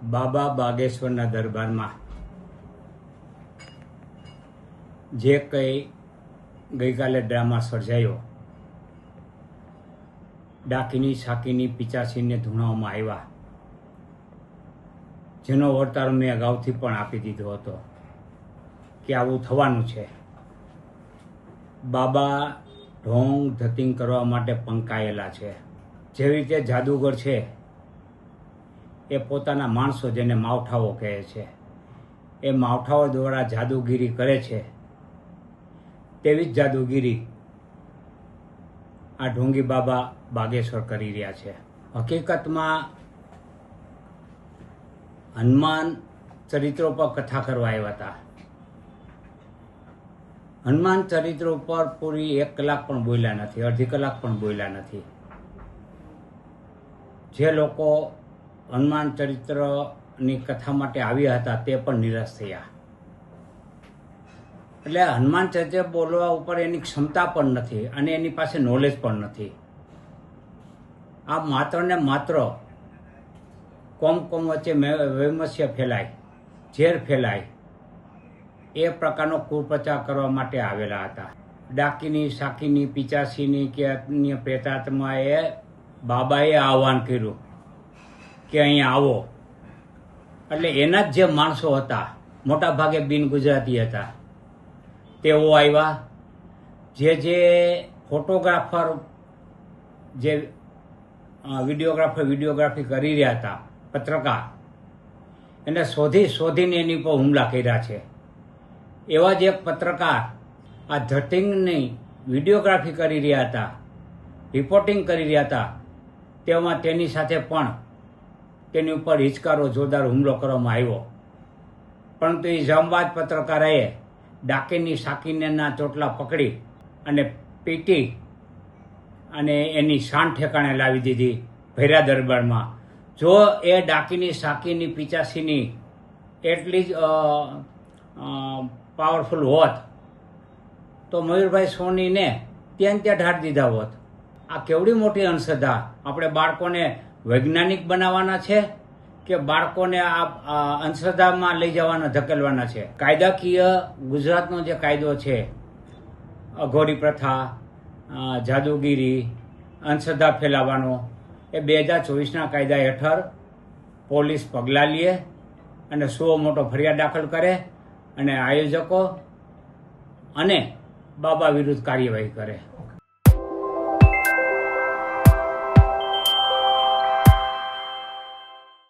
બાબા બાગેશ્વરના દરબારમાં જે કંઈ ગઈકાલે ડ્રામા સર્જાયો, ડાકીની શાકીની પિચાસીને ધૂણાવવામાં આવ્યા, જેનો વળતારો મેં અગાઉથી પણ આપી દીધો હતો કે આવું થવાનું છે. બાબા ઢોંગ ધતિંગ કરવા માટે પંકાયેલા છે. જેવી રીતે જાદુગર છે એ પોતાના માણસો, જેને માવઠાઓ કહે છે, એ માવઠાઓ દ્વારા જાદુગીરી કરે છે, તેવી જ જાદુગીરી આ ઢોંગી બાબા બાગેશ્વર કરી રહ્યા છે. હકીકતમાં હનુમાન ચરિત્રો પર કથા કરવા આવ્યા હતા. હનુમાન ચરિત્રો પર પૂરી 1 કલાક પણ બોલ્યા નથી, અડધી કલાક પણ બોલ્યા નથી. જે લોકો હનુમાન ચરિત્રની કથા માટે આવ્યા હતા તે પણ નિરાશ થયા. એટલે હનુમાન ચરિત્ર બોલવા ઉપર એની ક્ષમતા પણ નથી અને એની પાસે નોલેજ પણ નથી. આ માત્ર ને માત્ર કોમ વચ્ચે વૈમસ્ય ફેલાય, ઝેર ફેલાય, એ પ્રકારનો કુપ્રચાર કરવા માટે આવેલા હતા. ડાકીની શાકીની પિચાસીની કે અન્ય પ્રેતાત્માએ બાબાએ આહવાન કર્યું કે અહીંયા આવો. એટલે એના જ જે માણસો હતા, મોટા ભાગે બિન ગુજરાતી હતા, તેઓ આવ્યા. જે ફોટોગ્રાફર, જે વિડીયોગ્રાફી કરી રહ્યા હતા, પત્રકાર, એને શોધીને એની પર હુમલા કર્યા છે. એવા જ એક પત્રકાર આ ધતિંગની વિડીયોગ્રાફી કરી રહ્યા હતા, રિપોર્ટિંગ કરી રહ્યા હતા, તેમાં તેની સાથે પણ તેની ઉપર હિચકારો જોરદાર હુમલો કરવામાં આવ્યો. પરંતુ એ જામબાજ પત્રકારોએ ડાકીની શાકીનેના ચોટલા પકડી અને પીટી અને એની શાન ઠેકાણે લાવી દીધી ભૈરા દરબારમાં. જો એ ડાકીની શાકીની પિચાસીની એટલી જ પાવરફુલ હોત તો મયુરભાઈ સોનીને ત્યાં ઢાળ દીધા હોત. આ કેવડી મોટી અંધશ્રદ્ધા! આપણે બાળકોને વૈજ્ઞાનિક બનાવવાના છે કે બાળકોને આ અંધશ્રદ્ધામાં લઈ જવાના, ધકેલવાના છે? કાયદાકીય ગુજરાતનો જે કાયદો છે, અઘોરી પ્રથા, જાદુગીરી, અંધશ્રદ્ધા ફેલાવવાનો, એ 2024ના કાયદા હેઠળ પોલીસ પગલાં લે અને મોટો ફરિયાદ દાખલ કરે અને આયોજકો અને બાબા વિરુદ્ધ કાર્યવાહી કરે.